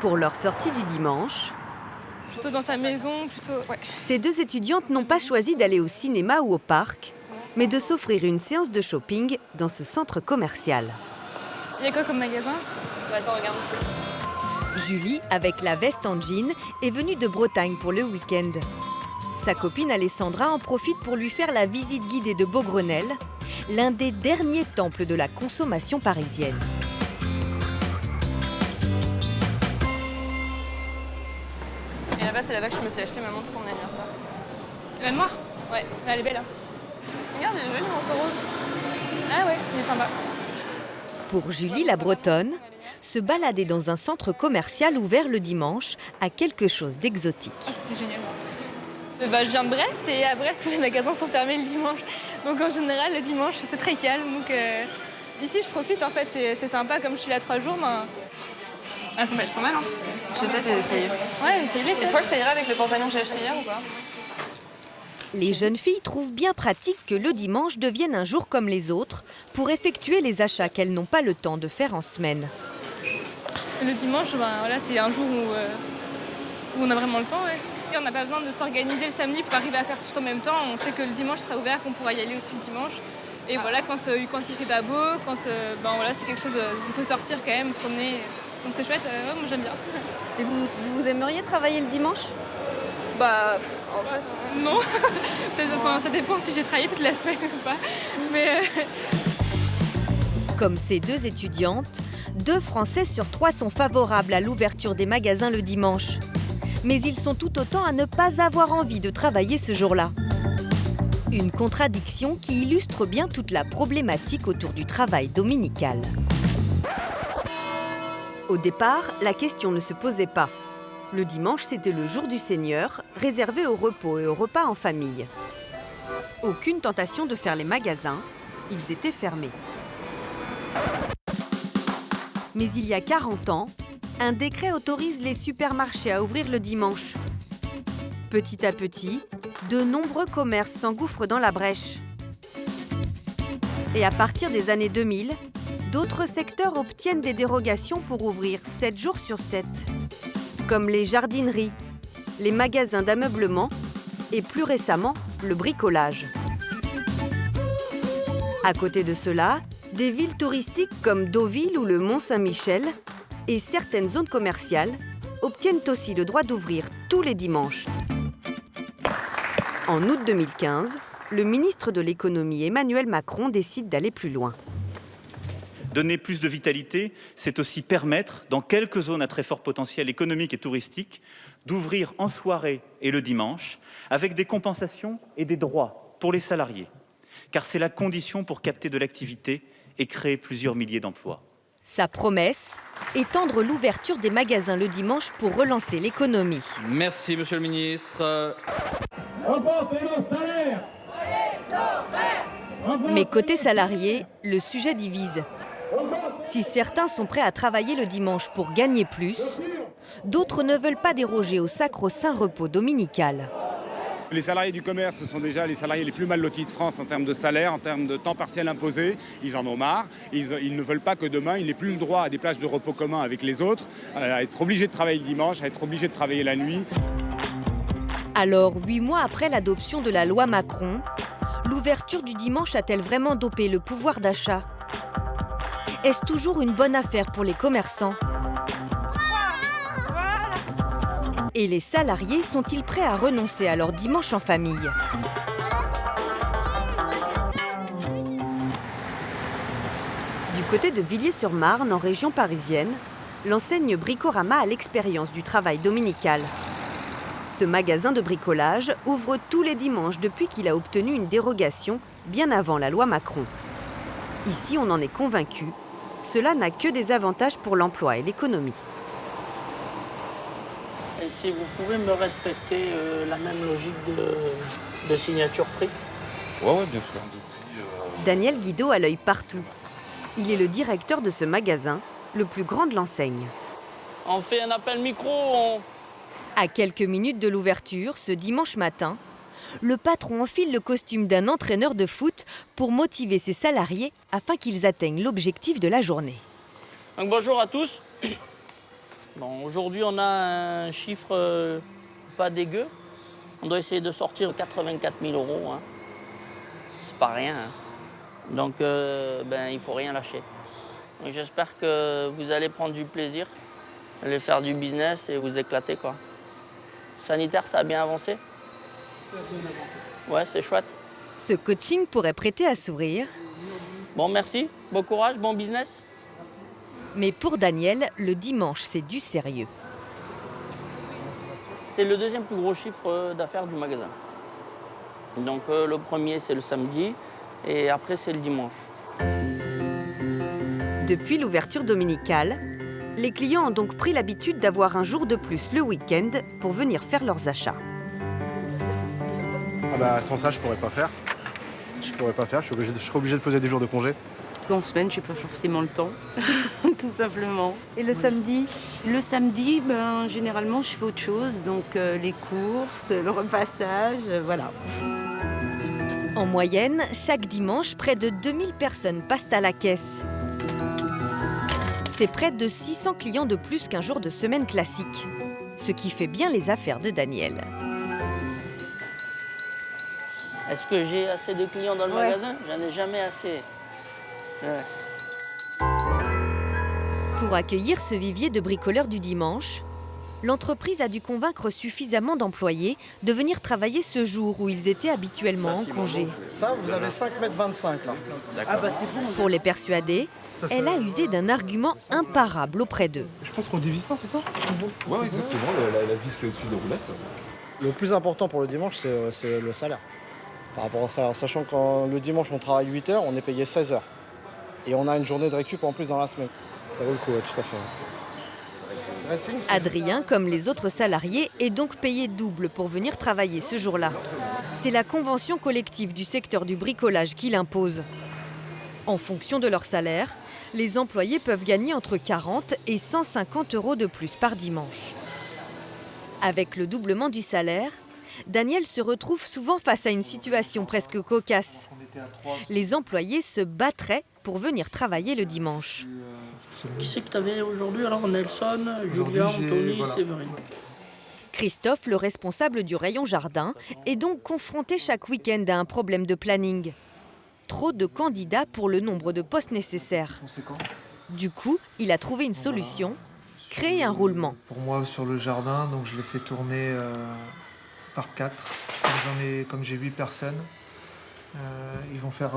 Pour leur sortie du dimanche, Plutôt dans sa maison, plutôt... Ouais. ces deux étudiantes n'ont pas choisi d'aller au cinéma ou au parc, mais de s'offrir une séance de shopping dans ce centre commercial. Il y a quoi comme magasin? Attends, regarde. Julie, avec la veste en jean, est venue de Bretagne pour le week-end. Sa copine Alessandra en profite pour lui faire la visite guidée de Beaugrenelle, l'un des derniers temples de la consommation parisienne. Et là-bas, c'est là-bas que je me suis acheté ma montre pour mon anniversaire. La noire? Ouais. Elle est belle, hein. Regarde, elle est jolie, mon rose. Ah ouais, il est sympa. Pour Julie, la Bretonne, se balader dans un centre commercial ouvert le dimanche a quelque chose d'exotique. Ah, c'est génial ça. Je viens de Brest et à Brest, tous les magasins sont fermés le dimanche. Donc en général, le dimanche, c'est très calme. Donc ici, je profite en fait, c'est sympa. Comme je suis là 3 jours, ben... Ah, c'est belle, 100 balles, hein. Je vais peut-être essayer. Ouais, essayez-les. Et tu vois que ça ira avec le pantalon que j'ai acheté hier ou pas? Les jeunes filles trouvent bien pratique que le dimanche devienne un jour comme les autres pour effectuer les achats qu'elles n'ont pas le temps de faire en semaine. Le dimanche, ben, voilà, c'est un jour où on a vraiment le temps. Ouais. Et on n'a pas besoin de s'organiser le samedi pour arriver à faire tout en même temps. On sait que le dimanche sera ouvert, qu'on pourra y aller aussi le dimanche. Et voilà, quand il fait pas beau, ben, voilà, c'est quelque chose, on peut sortir quand même, se promener. Donc c'est chouette, ouais, moi j'aime bien. Et vous aimeriez travailler le dimanche ? Bah, en fait... Non, enfin, ça dépend si j'ai travaillé toute la semaine ou pas. Mais Comme ces deux étudiantes, 2 Français sur 3 sont favorables à l'ouverture des magasins le dimanche. Mais ils sont tout autant à ne pas avoir envie de travailler ce jour-là. Une contradiction qui illustre bien toute la problématique autour du travail dominical. Au départ, la question ne se posait pas. Le dimanche, c'était le jour du Seigneur, réservé au repos et au repas en famille. Aucune tentation de faire les magasins, ils étaient fermés. Mais il y a 40 ans, un décret autorise les supermarchés à ouvrir le dimanche. Petit à petit, de nombreux commerces s'engouffrent dans la brèche. Et à partir des années 2000, d'autres secteurs obtiennent des dérogations pour ouvrir 7 jours sur 7. Comme les jardineries, les magasins d'ameublement et plus récemment, le bricolage. À côté de cela, des villes touristiques comme Deauville ou le Mont-Saint-Michel et certaines zones commerciales obtiennent aussi le droit d'ouvrir tous les dimanches. En août 2015, le ministre de l'économie Emmanuel Macron décide d'aller plus loin. Donner plus de vitalité, c'est aussi permettre, dans quelques zones à très fort potentiel économique et touristique, d'ouvrir en soirée et le dimanche, avec des compensations et des droits pour les salariés. Car c'est la condition pour capter de l'activité et créer plusieurs milliers d'emplois. Sa promesse, étendre l'ouverture des magasins le dimanche pour relancer l'économie. Merci, monsieur le ministre. Reportez nos salaires. Mais côté salarié, le sujet divise. Si certains sont prêts à travailler le dimanche pour gagner plus, d'autres ne veulent pas déroger au sacro-saint repos dominical. Les salariés du commerce, ce sont déjà les salariés les plus mal lotis de France en termes de salaire, en termes de temps partiel imposé. Ils en ont marre. Ils ne veulent pas que demain, ils n'aient plus le droit à des plages de repos communs avec les autres, à être obligés de travailler le dimanche, à être obligés de travailler la nuit. Alors, 8 mois après l'adoption de la loi Macron, l'ouverture du dimanche a-t-elle vraiment dopé le pouvoir d'achat ? Est-ce toujours une bonne affaire pour les commerçants ? Et les salariés sont-ils prêts à renoncer à leur dimanche en famille ? Du côté de Villiers-sur-Marne, en région parisienne, l'enseigne Bricorama a l'expérience du travail dominical. Ce magasin de bricolage ouvre tous les dimanches depuis qu'il a obtenu une dérogation bien avant la loi Macron. Ici, on en est convaincu, cela n'a que des avantages pour l'emploi et l'économie. Et si vous pouvez me respecter la même logique de signature prix? Ouais, bien sûr. Daniel Guido a l'œil partout. Il est le directeur de ce magasin, le plus grand de l'enseigne. On fait un appel micro, À quelques minutes de l'ouverture, ce dimanche matin, le patron enfile le costume d'un entraîneur de foot pour motiver ses salariés afin qu'ils atteignent l'objectif de la journée. Donc bonjour à tous. Bon, aujourd'hui, on a un chiffre pas dégueu. On doit essayer de sortir 84 000 €. Hein. C'est pas rien. Hein. Donc, il ne faut rien lâcher. Donc, j'espère que vous allez prendre du plaisir, aller faire du business et vous éclater, quoi. Sanitaire, ça a bien avancé? Ça a bien avancé. Ouais, c'est chouette. Ce coaching pourrait prêter à sourire. Bon, merci. Bon courage, bon business. Mais pour Daniel, le dimanche, c'est du sérieux. C'est le deuxième plus gros chiffre d'affaires du magasin. Donc le premier, c'est le samedi et après, c'est le dimanche. Depuis l'ouverture dominicale, les clients ont donc pris l'habitude d'avoir un jour de plus le week-end pour venir faire leurs achats. Ah bah, sans ça, je pourrais pas faire. Je serais obligé de poser des jours de congé. En semaine, je n'ai pas forcément le temps, tout simplement. Et le samedi? Le samedi, généralement, je fais autre chose, donc les courses, le repassage, voilà. En moyenne, chaque dimanche, près de 2000 personnes passent à la caisse. C'est près de 600 clients de plus qu'un jour de semaine classique, ce qui fait bien les affaires de Daniel. Est-ce que j'ai assez de clients dans le magasin? J'en ai jamais assez. Ouais. Pour accueillir ce vivier de bricoleurs du dimanche, l'entreprise a dû convaincre suffisamment d'employés de venir travailler ce jour où ils étaient habituellement en congé. Ça, vous avez 5,25 m là. D'accord. Pour les persuader, elle a usé d'un argument imparable auprès d'eux. Je pense qu'on divise pas, c'est ça? Ouais, exactement, la vis qui est au-dessus de roulette. Le plus important pour le dimanche, c'est le salaire. Par rapport au salaire, sachant que le dimanche, on travaille 8 heures, on est payé 16 heures. Et on a une journée de récup en plus dans la semaine. Ça vaut le coup, tout à fait. Adrien, comme les autres salariés, est donc payé double pour venir travailler ce jour-là. C'est la convention collective du secteur du bricolage qui l'impose. En fonction de leur salaire, les employés peuvent gagner entre 40 et 150 € de plus par dimanche. Avec le doublement du salaire, Daniel se retrouve souvent face à une situation presque cocasse. Les employés se battraient pour venir travailler le dimanche. Qui c'est que tu avais aujourd'hui? Alors Nelson, Julien, Anthony, Séverine. Christophe, le responsable du rayon jardin, est donc confronté chaque week-end à un problème de planning. Trop de candidats pour le nombre de postes nécessaires. Du coup, il a trouvé une solution, créer un roulement. Pour moi, sur le jardin, donc je l'ai fait tourner par 4. Comme j'ai 8 personnes, ils vont faire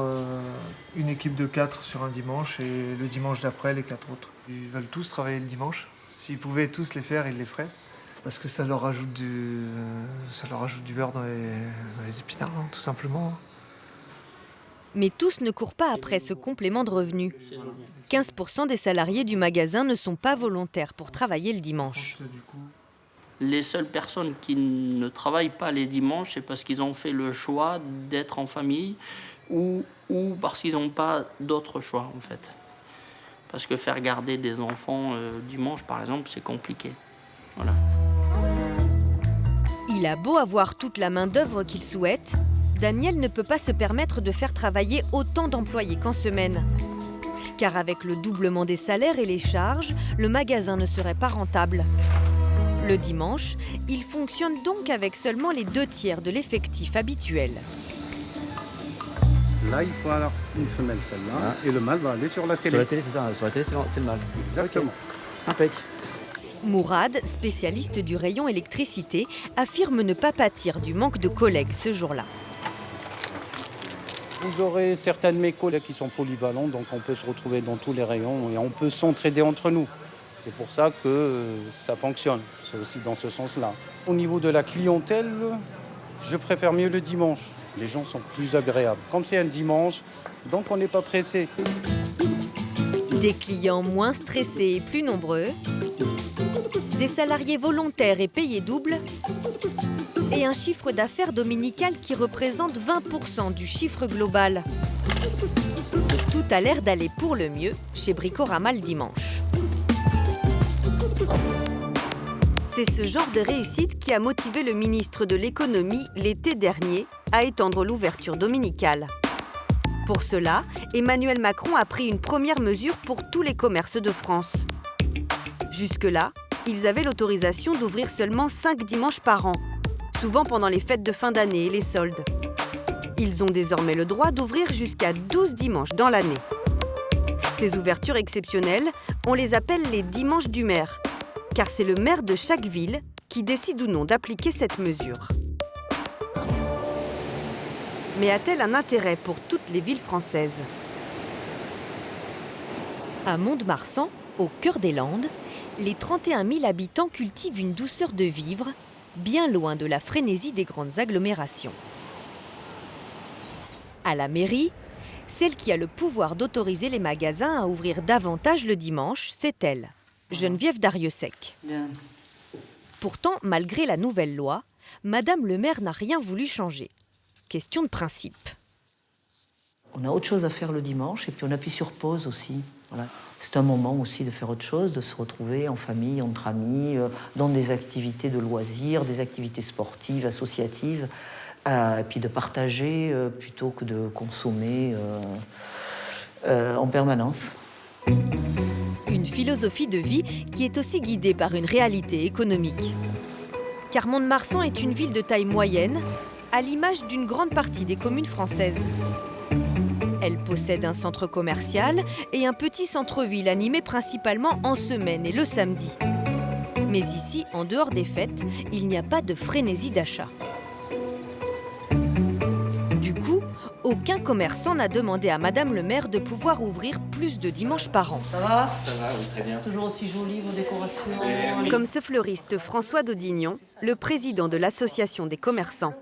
une équipe de 4 sur un dimanche et le dimanche d'après, les 4 autres. Ils veulent tous travailler le dimanche. S'ils pouvaient tous les faire, ils les feraient. Parce que ça leur rajoute du beurre dans les épinards, hein, tout simplement. Mais tous ne courent pas après ce complément de revenus. 15% des salariés du magasin ne sont pas volontaires pour travailler le dimanche. Les seules personnes qui ne travaillent pas les dimanches, c'est parce qu'ils ont fait le choix d'être en famille ou parce qu'ils n'ont pas d'autre choix, en fait. Parce que faire garder des enfants dimanche, par exemple, c'est compliqué. Voilà. Il a beau avoir toute la main-d'œuvre qu'il souhaite, Daniel ne peut pas se permettre de faire travailler autant d'employés qu'en semaine. Car avec le doublement des salaires et les charges, le magasin ne serait pas rentable. Le dimanche, il fonctionne donc avec seulement les 2/3 de l'effectif habituel. Là, il faut alors une femelle, celle-là, et le mâle va aller sur la télé. Sur la télé, c'est ça, sur la télé, c'est le mâle. Exactement. Okay. Impec. Mourad, spécialiste du rayon électricité, affirme ne pas pâtir du manque de collègues ce jour-là. Vous aurez certains de mes collègues qui sont polyvalents, donc on peut se retrouver dans tous les rayons et on peut s'entraider entre nous. C'est pour ça que ça fonctionne, c'est aussi dans ce sens-là. Au niveau de la clientèle, je préfère mieux le dimanche. Les gens sont plus agréables. Comme c'est un dimanche, donc on n'est pas pressé. Des clients moins stressés et plus nombreux, des salariés volontaires et payés double, et un chiffre d'affaires dominical qui représente 20% du chiffre global. Tout a l'air d'aller pour le mieux chez Bricorama le dimanche. C'est ce genre de réussite qui a motivé le ministre de l'économie l'été dernier à étendre l'ouverture dominicale. Pour cela, Emmanuel Macron a pris une première mesure pour tous les commerces de France. Jusque-là, ils avaient l'autorisation d'ouvrir seulement 5 dimanches par an, souvent pendant les fêtes de fin d'année et les soldes. Ils ont désormais le droit d'ouvrir jusqu'à 12 dimanches dans l'année. Ces ouvertures exceptionnelles, on les appelle les dimanches du maire, car c'est le maire de chaque ville qui décide ou non d'appliquer cette mesure. Mais a-t-elle un intérêt pour toutes les villes françaises ? À Mont-de-Marsan, au cœur des Landes, les 31 000 habitants cultivent une douceur de vivre, bien loin de la frénésie des grandes agglomérations. À la mairie, celle qui a le pouvoir d'autoriser les magasins à ouvrir davantage le dimanche, c'est elle, Geneviève Darrieussecq. Pourtant, malgré la nouvelle loi, Madame le maire n'a rien voulu changer. Question de principe. On a autre chose à faire le dimanche et puis on appuie sur pause aussi. Voilà. C'est un moment aussi de faire autre chose, de se retrouver en famille, entre amis, dans des activités de loisirs, des activités sportives, associatives, et puis de partager plutôt que de consommer en permanence. Une philosophie de vie qui est aussi guidée par une réalité économique. Car Mont-de-Marsan est une ville de taille moyenne, à l'image d'une grande partie des communes françaises. Elle possède un centre commercial et un petit centre-ville animé principalement en semaine et le samedi. Mais ici, en dehors des fêtes, il n'y a pas de frénésie d'achat. Du coup, aucun commerçant n'a demandé à Madame le maire de pouvoir ouvrir plus de dimanches par an. Ça va ? Ça va, oui, très bien. Toujours aussi joli vos décorations. Comme ce fleuriste François Daudignon, le président de l'association des commerçants.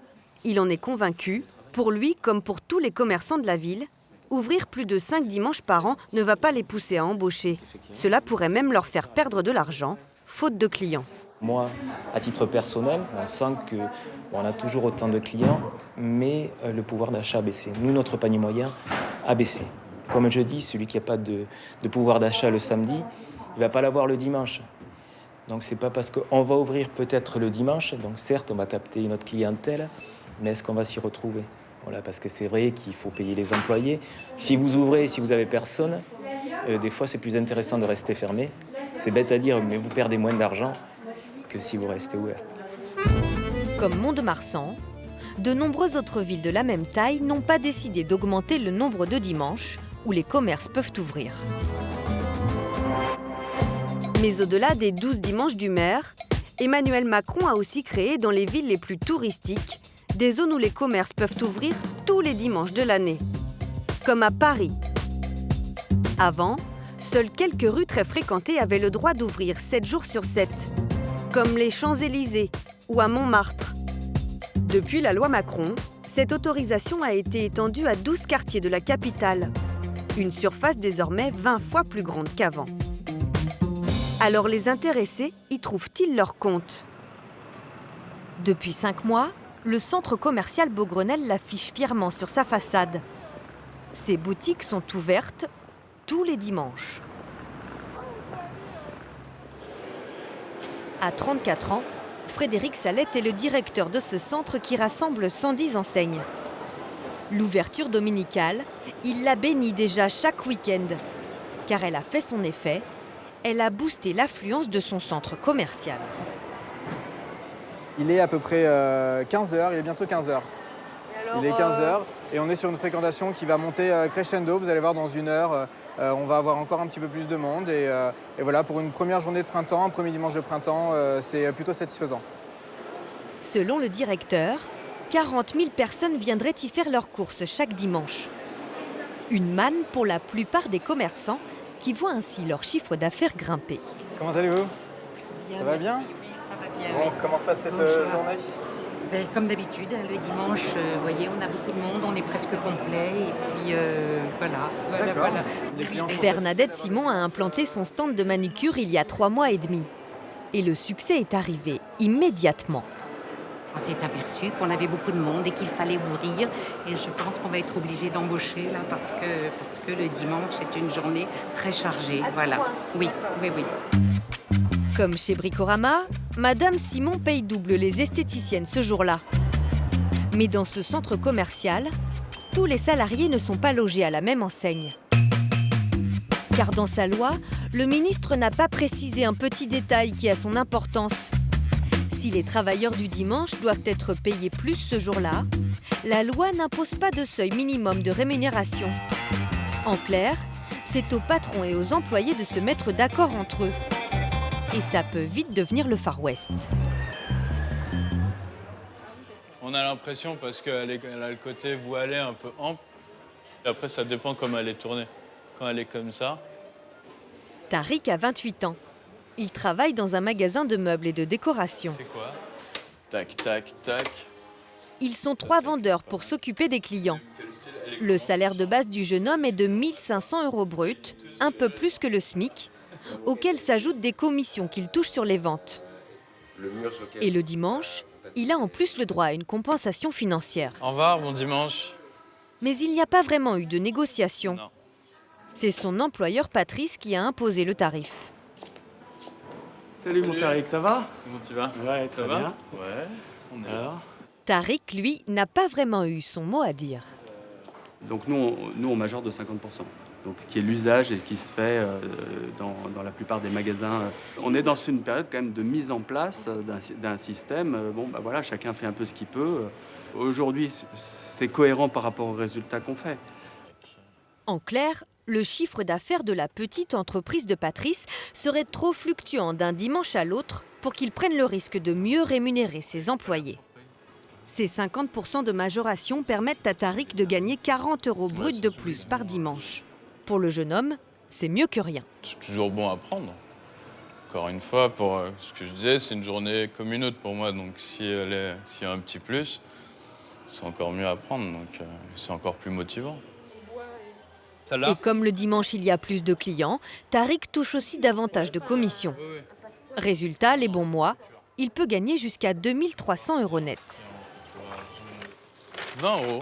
Il en est convaincu, pour lui comme pour tous les commerçants de la ville, ouvrir plus de 5 dimanches par an ne va pas les pousser à embaucher. Cela pourrait même leur faire perdre de l'argent, faute de clients. Moi, à titre personnel, on sent qu'on a toujours autant de clients, mais le pouvoir d'achat a baissé. Nous, notre panier moyen a baissé. Comme je dis, celui qui n'a pas de pouvoir d'achat le samedi, il ne va pas l'avoir le dimanche. Donc c'est pas parce qu'on va ouvrir peut-être le dimanche, donc certes on va capter une autre clientèle, mais est-ce qu'on va s'y retrouver ? Voilà, parce que c'est vrai qu'il faut payer les employés. Si vous ouvrez, si vous n'avez personne, des fois c'est plus intéressant de rester fermé. C'est bête à dire, mais vous perdez moins d'argent que si vous restez ouvert. Comme Mont-de-Marsan, de nombreuses autres villes de la même taille n'ont pas décidé d'augmenter le nombre de dimanches où les commerces peuvent ouvrir. Mais au-delà des 12 dimanches du maire, Emmanuel Macron a aussi créé dans les villes les plus touristiques des zones où les commerces peuvent ouvrir tous les dimanches de l'année, comme à Paris. Avant, seules quelques rues très fréquentées avaient le droit d'ouvrir 7 jours sur 7, comme les Champs-Élysées ou à Montmartre. Depuis la loi Macron, cette autorisation a été étendue à 12 quartiers de la capitale, une surface désormais 20 fois plus grande qu'avant. Alors les intéressés y trouvent-ils leur compte ? Depuis 5 mois, le centre commercial Beaugrenelle l'affiche fièrement sur sa façade. Ses boutiques sont ouvertes tous les dimanches. À 34 ans, Frédéric Salette est le directeur de ce centre qui rassemble 110 enseignes. L'ouverture dominicale, il la bénit déjà chaque week-end, car elle a fait son effet. Elle a boosté l'affluence de son centre commercial. Il est à peu près 15h, il est bientôt 15h. Il est 15h et on est sur une fréquentation qui va monter crescendo. Vous allez voir dans 1 heure, on va avoir encore un petit peu plus de monde. Et voilà, pour une première journée de printemps, un premier dimanche de printemps, c'est plutôt satisfaisant. Selon le directeur, 40 000 personnes viendraient y faire leurs courses chaque dimanche. Une manne pour la plupart des commerçants qui voient ainsi leur chiffre d'affaires grimper. Comment allez-vous ? Ça va bien ? Oui, ça va bien. Bon, Oui. comment se passe cette Bonjour. journée ? Comme d'habitude, le dimanche, vous voyez, on a beaucoup de monde, on est presque complet. Et puis voilà. Bernadette Simon a implanté son stand de manucure il y a 3 mois et demi. Et le succès est arrivé immédiatement. On s'est aperçu qu'on avait beaucoup de monde et qu'il fallait ouvrir. Et je pense qu'on va être obligé d'embaucher là parce que le dimanche est une journée très chargée. Voilà. Oui. Comme chez Bricorama, Madame Simon paye double les esthéticiennes ce jour-là. Mais dans ce centre commercial, tous les salariés ne sont pas logés à la même enseigne. Car dans sa loi, le ministre n'a pas précisé un petit détail qui a son importance. Si les travailleurs du dimanche doivent être payés plus ce jour-là, la loi n'impose pas de seuil minimum de rémunération. En clair, c'est aux patrons et aux employés de se mettre d'accord entre eux. Et ça peut vite devenir le Far West. On a l'impression, parce qu'elle a le côté voilé un peu ample, et après ça dépend comment elle est tournée. Quand elle est comme ça... Tariq a 28 ans. Il travaille dans un magasin de meubles et de décoration. C'est quoi? Tac, tac, tac. Ils sont 3 vendeurs pour s'occuper des clients. Le salaire de base du jeune homme est de 1 500 € brut, un peu plus que le SMIC, auquel s'ajoutent des commissions qu'il touche sur les ventes. Et le dimanche, il a en plus le droit à une compensation financière. Au revoir, bon dimanche. Mais il n'y a pas vraiment eu de négociation. Non. C'est son employeur Patrice qui a imposé le tarif. Salut mon Tariq, ça va? Comment tu vas? Ouais, très bien. Ouais, on est Alors? Tariq, lui, n'a pas vraiment eu son mot à dire. Donc nous, on majore de 50%. Donc ce qui est l'usage et qui se fait dans la plupart des magasins. On est dans une période quand même de mise en place d'un système. Bon, bah voilà, chacun fait un peu ce qu'il peut. Aujourd'hui, c'est cohérent par rapport aux résultats qu'on fait. En clair, le chiffre d'affaires de la petite entreprise de Patrice serait trop fluctuant d'un dimanche à l'autre pour qu'il prenne le risque de mieux rémunérer ses employés. Ces 50% de majoration permettent à Tariq de gagner 40 € bruts de plus par dimanche. Pour le jeune homme, c'est mieux que rien. C'est toujours bon à prendre. Encore une fois, pour ce que je disais, c'est une journée comme une autre pour moi. Donc s'il y a un petit plus, c'est encore mieux à prendre. Donc c'est encore plus motivant. Et comme le dimanche, il y a plus de clients, Tariq touche aussi davantage de commissions. Résultat, les bons mois, il peut gagner jusqu'à 2 300 € net. 20 €.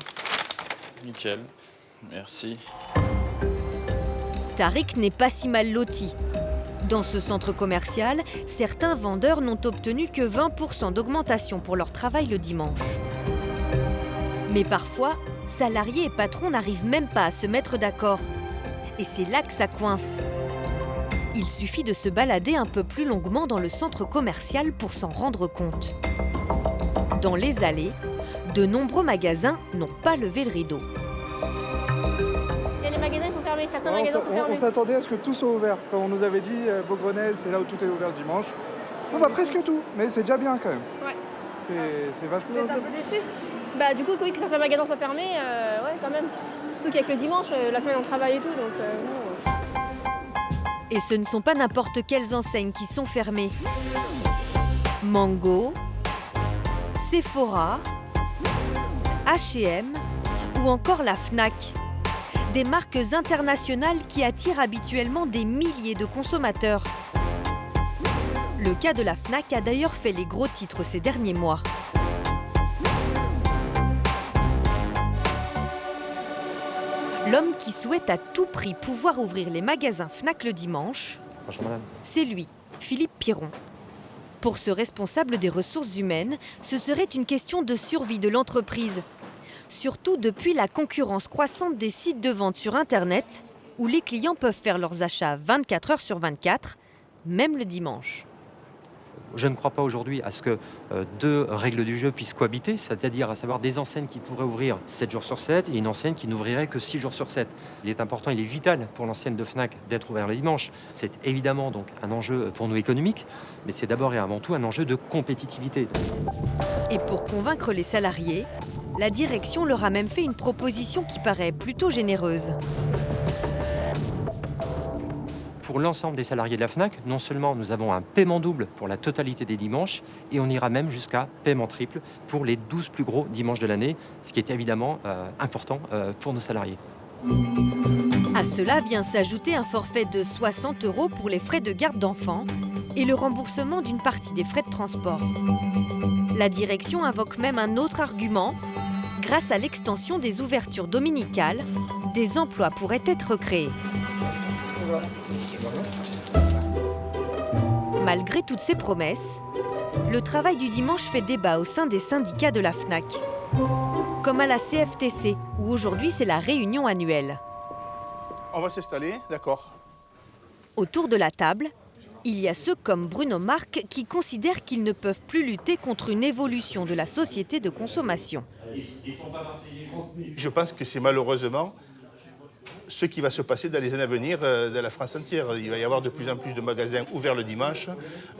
Nickel. Merci. Tariq n'est pas si mal loti. Dans ce centre commercial, certains vendeurs n'ont obtenu que 20% d'augmentation pour leur travail le dimanche. Mais parfois, salariés et patrons n'arrivent même pas à se mettre d'accord. Et c'est là que ça coince. Il suffit de se balader un peu plus longuement dans le centre commercial pour s'en rendre compte. Dans les allées, de nombreux magasins n'ont pas levé le rideau. Et les magasins sont fermés, certains magasins sont fermés. On s'attendait à ce que tout soit ouvert. Comme on nous avait dit, Beaugrenelle, c'est là où tout est ouvert le dimanche. Bon, bah presque tout, mais c'est déjà bien quand même. Ouais. C'est vachement... Vous êtes un peu déçus? Bah du coup, oui, que certains magasins soient fermés, ouais, quand même. Surtout qu'avec le dimanche, la semaine on travaille et tout, donc Et ce ne sont pas n'importe quelles enseignes qui sont fermées. Mango, Sephora, H&M ou encore la Fnac. Des marques internationales qui attirent habituellement des milliers de consommateurs. Le cas de la Fnac a d'ailleurs fait les gros titres ces derniers mois. L'homme qui souhaite à tout prix pouvoir ouvrir les magasins Fnac le dimanche, c'est lui, Philippe Piron. Pour ce responsable des ressources humaines, ce serait une question de survie de l'entreprise. Surtout depuis la concurrence croissante des sites de vente sur Internet, où les clients peuvent faire leurs achats 24 heures sur 24, même le dimanche. Je ne crois pas aujourd'hui à ce que deux règles du jeu puissent cohabiter, c'est-à-dire à savoir des enseignes qui pourraient ouvrir 7 jours sur 7 et une enseigne qui n'ouvrirait que 6 jours sur 7. Il est important, il est vital pour l'enseigne de Fnac d'être ouvert le dimanche. C'est évidemment donc un enjeu pour nous économique, mais c'est d'abord et avant tout un enjeu de compétitivité. Et pour convaincre les salariés, la direction leur a même fait une proposition qui paraît plutôt généreuse. Pour l'ensemble des salariés de la Fnac, non seulement nous avons un paiement double pour la totalité des dimanches, et on ira même jusqu'à paiement triple pour les 12 plus gros dimanches de l'année, ce qui est évidemment important pour nos salariés. À cela vient s'ajouter un forfait de 60 € pour les frais de garde d'enfants et le remboursement d'une partie des frais de transport. La direction invoque même un autre argument. Grâce à l'extension des ouvertures dominicales, des emplois pourraient être créés. Malgré toutes ces promesses, le travail du dimanche fait débat au sein des syndicats de la Fnac. Comme à la CFTC, où aujourd'hui c'est la réunion annuelle. On va s'installer, d'accord. Autour de la table, il y a ceux comme Bruno Marc qui considèrent qu'ils ne peuvent plus lutter contre une évolution de la société de consommation. Je pense que c'est malheureusement ce qui va se passer dans les années à venir dans la France entière. Il va y avoir de plus en plus de magasins ouverts le dimanche,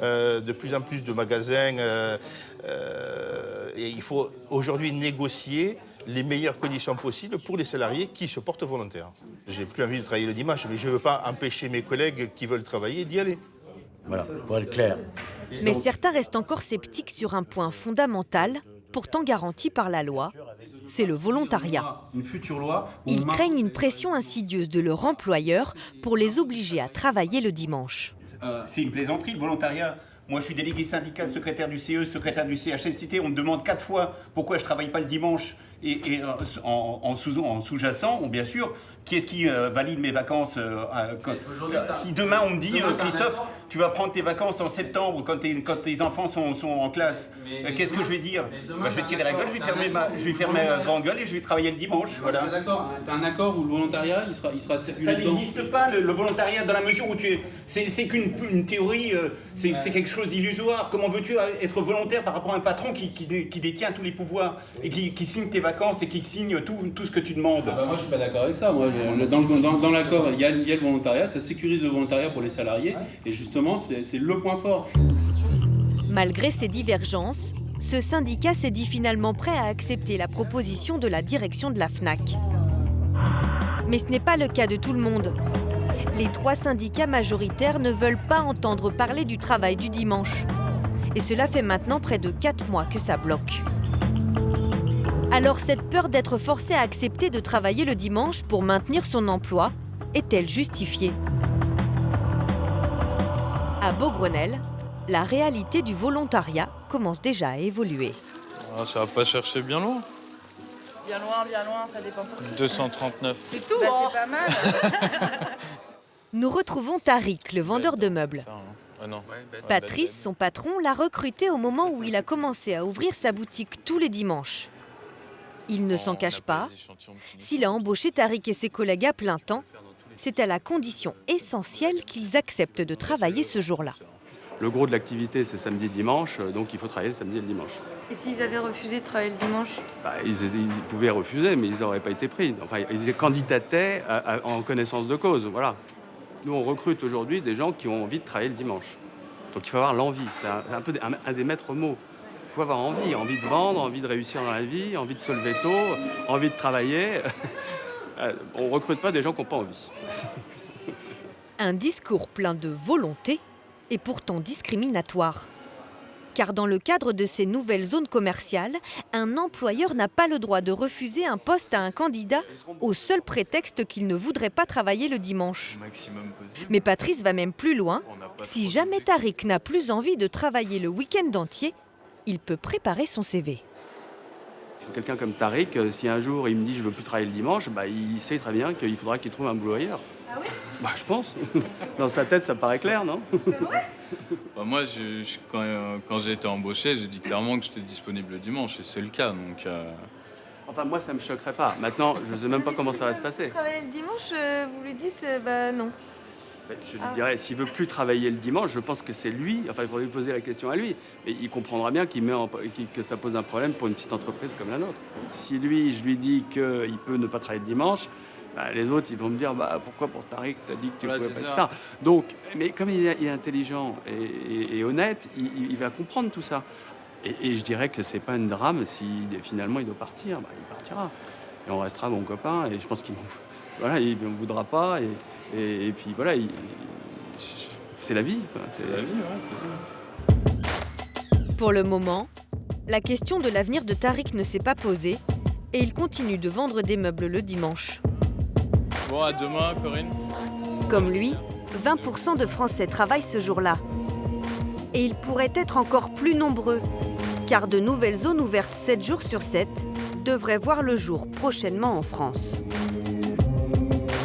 de plus en plus de magasins. Et il faut aujourd'hui négocier les meilleures conditions possibles pour les salariés qui se portent volontaires. J'ai plus envie de travailler le dimanche, mais je ne veux pas empêcher mes collègues qui veulent travailler d'y aller. Voilà, pour être clair. Mais certains restent encore sceptiques sur un point fondamental, pourtant garanti par la loi, c'est le volontariat. Une future loi. Ils craignent une pression insidieuse de leur employeur pour les obliger à travailler le dimanche. C'est une plaisanterie, le volontariat. Moi, je suis délégué syndical, secrétaire du CE, secrétaire du CHSCT. On me demande 4 fois pourquoi je ne travaille pas le dimanche. Et en sous-jacent, bien sûr, qui est-ce qui valide mes vacances si demain on me dit, Christophe, tu vas prendre tes vacances en septembre quand tes enfants sont en classe, qu'est-ce que je vais dire? Je vais tirer la gueule, je vais faire ma grande gueule et je vais travailler le dimanche. Voilà. D'accord, tu as un accord où le volontariat il sera stipulé. Ça n'existe pas, le volontariat, dans la mesure où c'est qu'une théorie, c'est quelque chose d'illusoire. Comment veux-tu être volontaire par rapport à un patron qui détient tous les pouvoirs et qui signe tes vacances et qui signe tout ce que tu demandes? Moi, je suis pas d'accord avec ça. Moi, dans l'accord, il y a le volontariat, ça sécurise le volontariat pour les salariés, et justement, c'est le point fort. Malgré ces divergences, ce syndicat s'est dit finalement prêt à accepter la proposition de la direction de la Fnac. Mais ce n'est pas le cas de tout le monde. Les 3 syndicats majoritaires ne veulent pas entendre parler du travail du dimanche. Et cela fait maintenant près de 4 mois que ça bloque. Alors cette peur d'être forcé à accepter de travailler le dimanche pour maintenir son emploi est-elle justifiée? À Beaugrenelle, la réalité du volontariat commence déjà à évoluer. Ah, ça va pas chercher bien loin. Bien loin, ça dépend pour qui. 239. C'est tout, c'est pas mal. Nous retrouvons Tariq, le vendeur de meubles. Ah non. Patrice, son patron, l'a recruté au moment où il a commencé à ouvrir sa boutique tous les dimanches. Il ne s'en cache pas. S'il a embauché Tariq et ses collègues à plein temps, c'est à la condition essentielle qu'ils acceptent de travailler ce jour-là. Le gros de l'activité, c'est samedi et dimanche, donc il faut travailler le samedi et le dimanche. Et s'ils avaient refusé de travailler le dimanche? Ils pouvaient refuser, mais ils n'auraient pas été pris. Enfin, ils candidataient en connaissance de cause, voilà. Nous, on recrute aujourd'hui des gens qui ont envie de travailler le dimanche. Donc il faut avoir l'envie, c'est un peu un des maîtres mots. Il faut avoir envie de vendre, envie de réussir dans la vie, envie de se lever tôt, envie de travailler. On ne recrute pas des gens qui n'ont pas envie. Un discours plein de volonté et pourtant discriminatoire. Car dans le cadre de ces nouvelles zones commerciales, un employeur n'a pas le droit de refuser un poste à un candidat au seul prétexte qu'il ne voudrait pas travailler le dimanche. Mais Patrice va même plus loin. Si jamais Tariq n'a plus envie de travailler le week-end entier, il peut préparer son CV. Quelqu'un comme Tariq, si un jour il me dit je veux plus travailler le dimanche, il sait très bien qu'il faudra qu'il trouve un boulot ailleurs. Ah oui? Je pense. Dans sa tête, ça paraît clair, non? C'est vrai? Moi, quand j'ai été embauché, j'ai dit clairement que j'étais disponible le dimanche, et c'est le cas. Donc, Enfin, moi, ça me choquerait pas. Maintenant, je ne sais même pas comment ça va se passer. Travailler le dimanche, vous lui dites non. Je lui dirais, s'il veut plus travailler le dimanche, je pense que c'est lui. Enfin, il faudrait lui poser la question à lui. Mais il comprendra bien que ça pose un problème pour une petite entreprise comme la nôtre. Si lui, je lui dis qu'il peut ne pas travailler le dimanche, les autres, ils vont me dire pourquoi pour Tariq, t'as dit que tu pouvais pas, etc. Donc, mais comme il est intelligent et honnête, il va comprendre tout ça. Et je dirais que c'est pas un drame si finalement il doit partir, il partira. Et on restera bon copain. Et je pense qu'il ne m'en voudra pas. Et puis voilà, c'est la vie. C'est la vie, ouais, c'est ça. Pour le moment, la question de l'avenir de Tariq ne s'est pas posée et il continue de vendre des meubles le dimanche. Bon, à demain, Corinne. Comme lui, 20% de Français travaillent ce jour-là. Et ils pourraient être encore plus nombreux, car de nouvelles zones ouvertes 7 jours sur 7 devraient voir le jour prochainement en France.